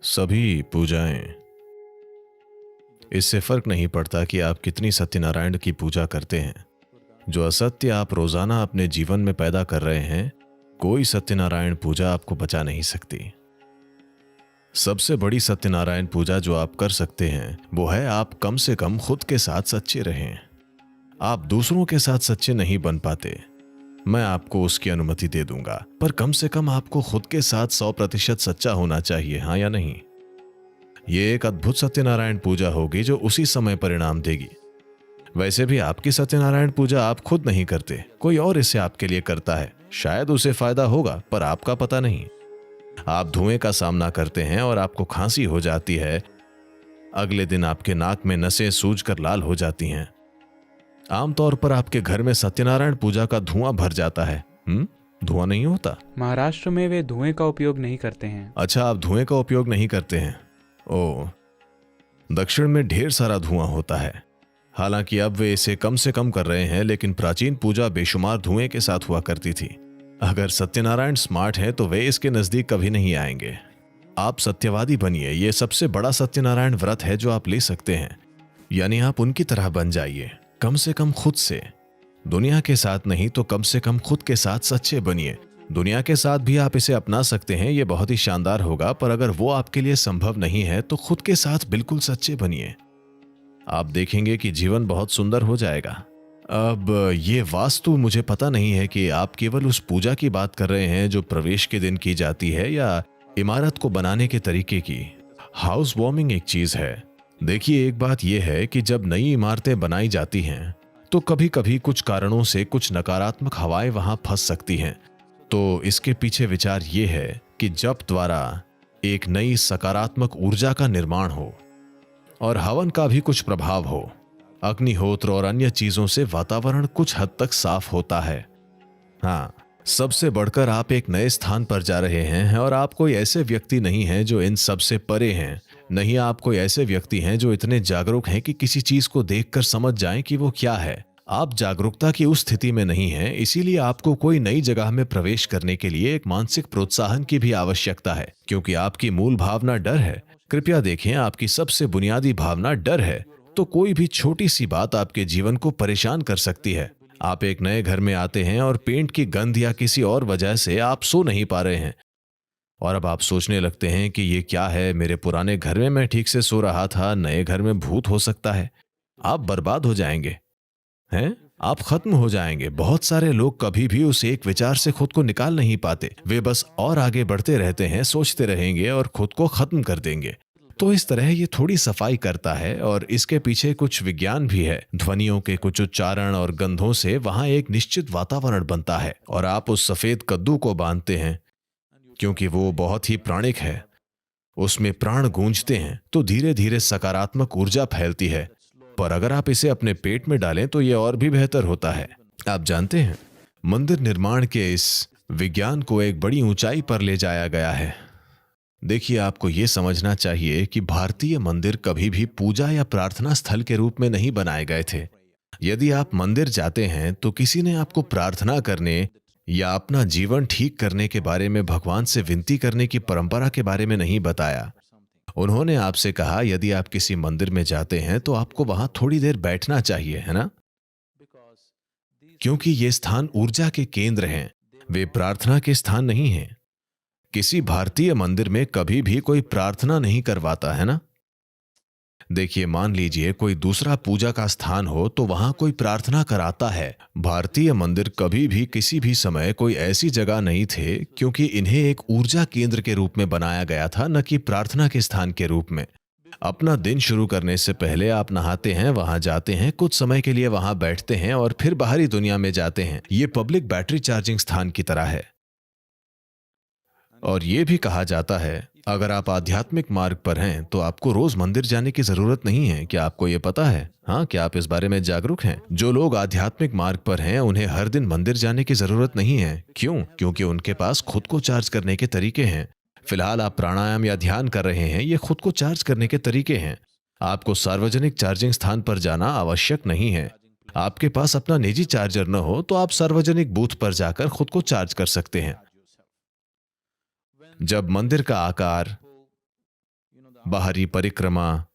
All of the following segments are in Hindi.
सभी पूजाएं, इससे फर्क नहीं पड़ता कि आप कितनी सत्यनारायण की पूजा करते हैं। जो असत्य आप रोजाना अपने जीवन में पैदा कर रहे हैं, कोई सत्यनारायण पूजा आपको बचा नहीं सकती। सबसे बड़ी सत्यनारायण पूजा जो आप कर सकते हैं वो है आप कम से कम खुद के साथ सच्चे रहें। आप दूसरों के साथ सच्चे नहीं बन पाते, मैं आपको उसकी अनुमति दे दूंगा, पर कम से कम आपको खुद के साथ 100% सच्चा होना चाहिए, हाँ या नहीं? ये एक अद्भुत सत्यनारायण पूजा होगी जो उसी समय परिणाम देगी। वैसे भी आपकी सत्यनारायण पूजा आप खुद नहीं करते, कोई और इसे आपके लिए करता है। शायद उसे फायदा होगा पर आपका पता नहीं। आप धुएं का सामना करते हैं और आपको खांसी हो जाती है, अगले दिन आपके नाक में नसें सूजकर लाल हो जाती हैं। आमतौर पर आपके घर में सत्यनारायण पूजा का धुआं भर जाता है। धुआं नहीं होता? महाराष्ट्र में वे धुएं का उपयोग नहीं करते हैं। अच्छा, आप धुएं का उपयोग नहीं करते हैं। ओह, दक्षिण में ढेर सारा धुआं होता है। हालांकि अब वे इसे कम से कम कर रहे हैं, लेकिन प्राचीन पूजा बेशुमार धुएं के साथ हुआ करती थी। अगर सत्यनारायण स्मार्ट है तो वे इसके नजदीक कभी नहीं आएंगे। आप सत्यवादी बनिए, यह सबसे बड़ा सत्यनारायण व्रत है जो आप ले सकते हैं। यानी आप उनकी तरह बन जाइए, कम से कम खुद से। दुनिया के साथ नहीं तो कम से कम खुद के साथ सच्चे बनिए। दुनिया के साथ भी आप इसे अपना सकते हैं, यह बहुत ही शानदार होगा, पर अगर वो आपके लिए संभव नहीं है तो खुद के साथ बिल्कुल सच्चे बनिए। आप देखेंगे कि जीवन बहुत सुंदर हो जाएगा। अब ये वास्तु, मुझे पता नहीं है कि आप केवल उस पूजा की बात कर रहे हैं जो प्रवेश के दिन की जाती है या इमारत को बनाने के तरीके की। हाउस वार्मिंग एक चीज है। देखिए, एक बात यह है कि जब नई इमारतें बनाई जाती हैं तो कभी कभी कुछ कारणों से कुछ नकारात्मक हवाएं वहां फंस सकती हैं। तो इसके पीछे विचार ये है कि जप द्वारा एक नई सकारात्मक ऊर्जा का निर्माण हो और हवन का भी कुछ प्रभाव हो। अग्निहोत्र और अन्य चीजों से वातावरण कुछ हद तक साफ होता है। हाँ, सबसे बढ़कर आप एक नए स्थान पर जा रहे हैं और आप कोई ऐसे व्यक्ति नहीं हैं जो इन सब से परे हैं। नहीं, आप कोई ऐसे व्यक्ति हैं जो इतने जागरूक हैं कि किसी चीज को देखकर समझ जाएं कि वो क्या है। आप जागरूकता की उस स्थिति में नहीं हैं, इसीलिए आपको कोई नई जगह में प्रवेश करने के लिए एक मानसिक प्रोत्साहन की भी आवश्यकता है, क्योंकि आपकी मूल भावना डर है। कृपया देखें, आपकी सबसे बुनियादी भावना डर है, तो कोई भी छोटी सी बात आपके जीवन को परेशान कर सकती है। आप एक नए घर में आते हैं और पेंट की गंध या किसी और वजह से आप सो नहीं पा रहे हैं और अब आप सोचने लगते हैं कि ये क्या है, मेरे पुराने घर में मैं ठीक से सो रहा था, नए घर में भूत हो सकता है। आप बर्बाद हो जाएंगे, हैं? आप खत्म हो जाएंगे। बहुत सारे लोग कभी भी उस एक विचार से खुद को निकाल नहीं पाते। वे बस और आगे बढ़ते रहते हैं, सोचते रहेंगे और खुद को खत्म कर देंगे। तो इस तरह ये थोड़ी सफाई करता है और इसके पीछे कुछ विज्ञान भी है। ध्वनियों के कुछ उच्चारण और गंधों से वहां एक निश्चित वातावरण बनता है और आप उस सफेद कद्दू को बांधते हैं क्योंकि वो बहुत ही प्राणिक है। उसमें प्राण गूंजते हैं तो धीरे धीरे सकारात्मक ऊर्जा फैलती है। पर अगर आप इसे अपने पेट में डालें तो ये और भी बेहतर होता है। आप जानते हैं, मंदिर निर्माण के इस विज्ञान को एक बड़ी ऊंचाई पर ले जाया गया है। देखिए, आपको यह समझना चाहिए कि भारतीय मंदिर कभी भी पूजा या प्रार्थना स्थल के रूप में नहीं बनाए गए थे। यदि आप मंदिर जाते हैं तो किसी ने आपको प्रार्थना करने या अपना जीवन ठीक करने के बारे में, भगवान से विनती करने की परंपरा के बारे में नहीं बताया। उन्होंने आपसे कहा, यदि आप किसी मंदिर में जाते हैं तो आपको वहां थोड़ी देर बैठना चाहिए, है ना? क्योंकि ये स्थान ऊर्जा के केंद्र हैं, वे प्रार्थना के स्थान नहीं हैं। किसी भारतीय मंदिर में कभी भी कोई प्रार्थना नहीं करवाता, है ना? देखिए, मान लीजिए कोई दूसरा पूजा का स्थान हो तो वहां कोई प्रार्थना कराता है। भारतीय मंदिर कभी भी किसी भी समय कोई ऐसी जगह नहीं थे, क्योंकि इन्हें एक ऊर्जा केंद्र के रूप में बनाया गया था, न कि प्रार्थना के स्थान के रूप में। अपना दिन शुरू करने से पहले आप नहाते हैं, वहां जाते हैं, कुछ समय के लिए वहां बैठते हैं और फिर बाहरी दुनिया में जाते हैं। ये पब्लिक बैटरी चार्जिंग स्थान की तरह है। और ये भी कहा जाता है, अगर आप आध्यात्मिक मार्ग पर हैं तो आपको रोज मंदिर जाने की जरूरत नहीं है। क्या आपको ये पता है? हाँ, क्या आप इस बारे में जागरूक हैं? जो लोग आध्यात्मिक मार्ग पर हैं उन्हें हर दिन मंदिर जाने की जरूरत नहीं है। क्यों? क्योंकि उनके पास खुद को चार्ज करने के तरीके हैं। फिलहाल आप प्राणायाम या ध्यान कर रहे हैं, ये खुद को चार्ज करने के तरीके हैं। आपको सार्वजनिक चार्जिंग स्थान पर जाना आवश्यक नहीं है। आपके पास अपना निजी चार्जर न हो तो आप सार्वजनिक बूथ पर जाकर खुद को चार्ज कर सकते हैं। जब मंदिर का आकार बाहरी परिक्रमा,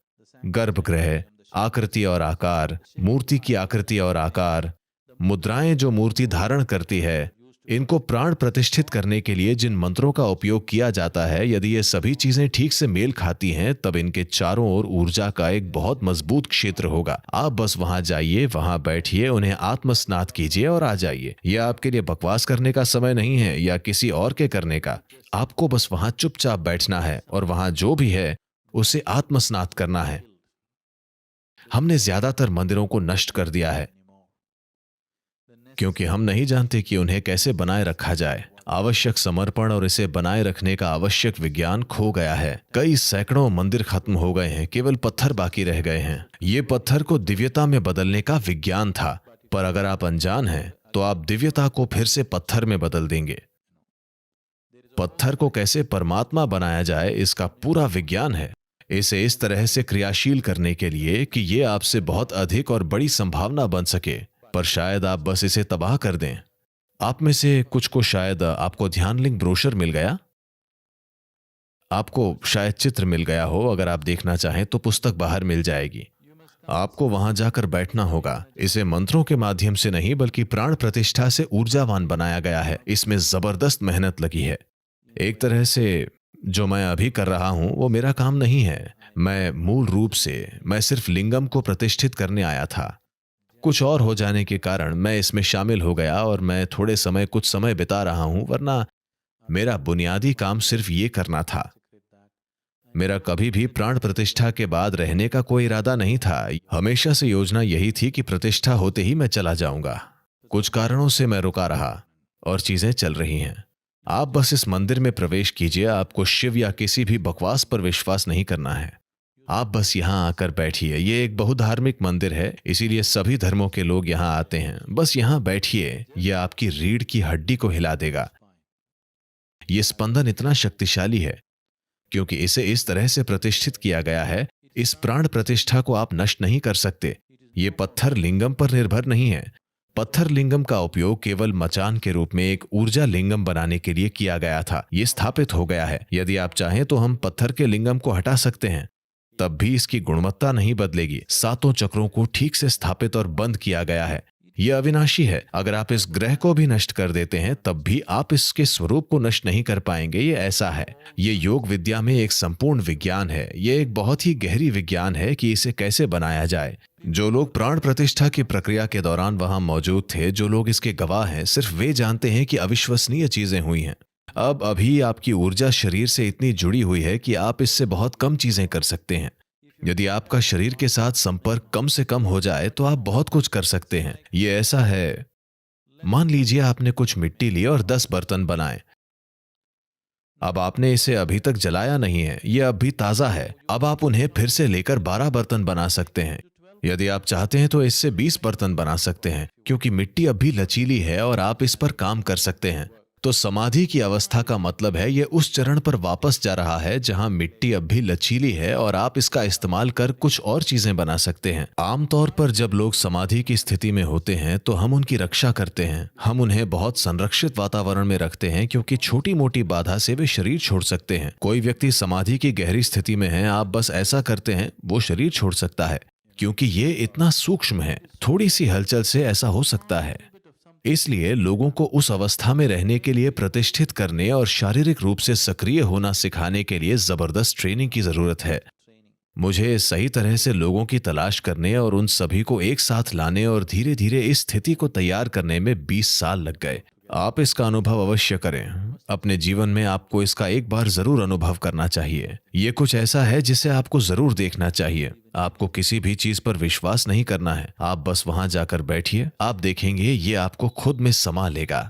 गर्भगृह, आकृति और आकार, मूर्ति की आकृति और आकार, मुद्राएं जो मूर्ति धारण करती है, इनको प्राण प्रतिष्ठित करने के लिए जिन मंत्रों का उपयोग किया जाता है, यदि ये सभी चीजें ठीक से मेल खाती हैं, तब इनके चारों ओर ऊर्जा का एक बहुत मजबूत क्षेत्र होगा। आप बस वहां जाइए, वहां बैठिए, उन्हें आत्मस्नात कीजिए और आ जाइए। यह आपके लिए बकवास करने का समय नहीं है या किसी और के करने का। आपको बस वहां चुपचाप बैठना है और वहां जो भी है उसे आत्मस्नात करना है। हमने ज्यादातर मंदिरों को नष्ट कर दिया है क्योंकि हम नहीं जानते कि उन्हें कैसे बनाए रखा जाए। आवश्यक समर्पण और इसे बनाए रखने का आवश्यक विज्ञान खो गया है। कई सैकड़ों मंदिर खत्म हो गए हैं, केवल पत्थर बाकी रह गए हैं। ये पत्थर को दिव्यता में बदलने का विज्ञान था, पर अगर आप अनजान हैं तो आप दिव्यता को फिर से पत्थर में बदल देंगे। पत्थर को कैसे परमात्मा बनाया जाए, इसका पूरा विज्ञान है। इसे इस तरह से क्रियाशील करने के लिए कि ये आपसे बहुत अधिक और बड़ी संभावना बन सके, पर शायद आप बस इसे तबाह कर दें। आप में से कुछ को शायद आपको ध्यान लिंक ब्रोशर मिल गया, आपको शायद चित्र मिल गया हो। अगर आप देखना चाहें तो पुस्तक बाहर मिल जाएगी। आपको वहां जाकर बैठना होगा। इसे मंत्रों के माध्यम से नहीं बल्कि प्राण प्रतिष्ठा से ऊर्जावान बनाया गया है। इसमें जबरदस्त मेहनत लगी है। एक तरह से जो मैं अभी कर रहा हूं वो मेरा काम नहीं है। मैं सिर्फ लिंगम को प्रतिष्ठित करने आया था। कुछ और हो जाने के कारण मैं इसमें शामिल हो गया और मैं कुछ समय बिता रहा हूं, वरना मेरा बुनियादी काम सिर्फ ये करना था। मेरा कभी भी प्राण प्रतिष्ठा के बाद रहने का कोई इरादा नहीं था। हमेशा से योजना यही थी कि प्रतिष्ठा होते ही मैं चला जाऊंगा। कुछ कारणों से मैं रुका रहा और चीजें चल रही हैं। आप बस इस मंदिर में प्रवेश कीजिए। आपको शिव या किसी भी बकवास पर विश्वास नहीं करना है। आप बस यहाँ आकर बैठिए। ये एक बहुधार्मिक मंदिर है, इसीलिए सभी धर्मों के लोग यहाँ आते हैं। बस यहाँ बैठिए, यह आपकी रीढ़ की हड्डी को हिला देगा। ये स्पंदन इतना शक्तिशाली है क्योंकि इसे इस तरह से प्रतिष्ठित किया गया है। इस प्राण प्रतिष्ठा को आप नष्ट नहीं कर सकते। ये पत्थर लिंगम पर निर्भर नहीं है। पत्थर लिंगम का उपयोग केवल मचान के रूप में एक ऊर्जा लिंगम बनाने के लिए किया गया था। ये स्थापित हो गया है। यदि आप चाहें तो हम पत्थर के लिंगम को हटा सकते हैं, तब भी इसकी गुणवत्ता नहीं बदलेगी। सातों चक्रों को ठीक से स्थापित और बंद किया गया है। यह अविनाशी है। अगर आप इस ग्रह को भी नष्ट कर देते हैं तब भी आप इसके स्वरूप को नष्ट नहीं कर पाएंगे। ये ऐसा है। ये योग विद्या में एक संपूर्ण विज्ञान है। ये एक बहुत ही गहरी विज्ञान है कि इसे कैसे बनाया जाए। जो लोग प्राण प्रतिष्ठा की प्रक्रिया के दौरान वहां मौजूद थे, जो लोग इसके गवाह हैं, सिर्फ वे जानते हैं कि अविश्वसनीय चीजें हुई हैं। अब अभी आपकी ऊर्जा शरीर से इतनी जुड़ी हुई है कि आप इससे बहुत कम चीजें कर सकते हैं। यदि आपका शरीर के साथ संपर्क कम से कम हो जाए तो आप बहुत कुछ कर सकते हैं। ये ऐसा है, मान लीजिए आपने कुछ मिट्टी ली और 10 बर्तन बनाए। अब आपने इसे अभी तक जलाया नहीं है, ये अब भी ताजा है। अब आप उन्हें फिर से लेकर 12 बर्तन बना सकते हैं। यदि आप चाहते हैं तो इससे 20 बर्तन बना सकते हैं, क्योंकि मिट्टी अब भी लचीली है और आप इस पर काम कर सकते हैं। तो समाधि की अवस्था का मतलब है ये उस चरण पर वापस जा रहा है जहां मिट्टी अब भी लचीली है और आप इसका इस्तेमाल कर कुछ और चीजें बना सकते हैं। आमतौर पर जब लोग समाधि की स्थिति में होते हैं तो हम उनकी रक्षा करते हैं। हम उन्हें बहुत संरक्षित वातावरण में रखते हैं क्योंकि छोटी मोटी बाधा से वे शरीर छोड़ सकते हैं। कोई व्यक्ति समाधि की गहरी स्थिति में है, आप बस ऐसा करते हैं, वो शरीर छोड़ सकता है क्योंकि ये इतना सूक्ष्म है। थोड़ी सी हलचल से ऐसा हो सकता है। इसलिए लोगों को उस अवस्था में रहने के लिए प्रतिष्ठित करने और शारीरिक रूप से सक्रिय होना सिखाने के लिए जबरदस्त ट्रेनिंग की जरूरत है। मुझे सही तरह से लोगों की तलाश करने और उन सभी को एक साथ लाने और धीरे धीरे इस स्थिति को तैयार करने में 20 साल लग गए। आप इसका अनुभव अवश्य करें। अपने जीवन में आपको इसका एक बार जरूर अनुभव करना चाहिए। ये कुछ ऐसा है जिसे आपको जरूर देखना चाहिए। आपको किसी भी चीज पर विश्वास नहीं करना है। आप बस वहां जाकर बैठिए, आप देखेंगे ये आपको खुद में समा लेगा।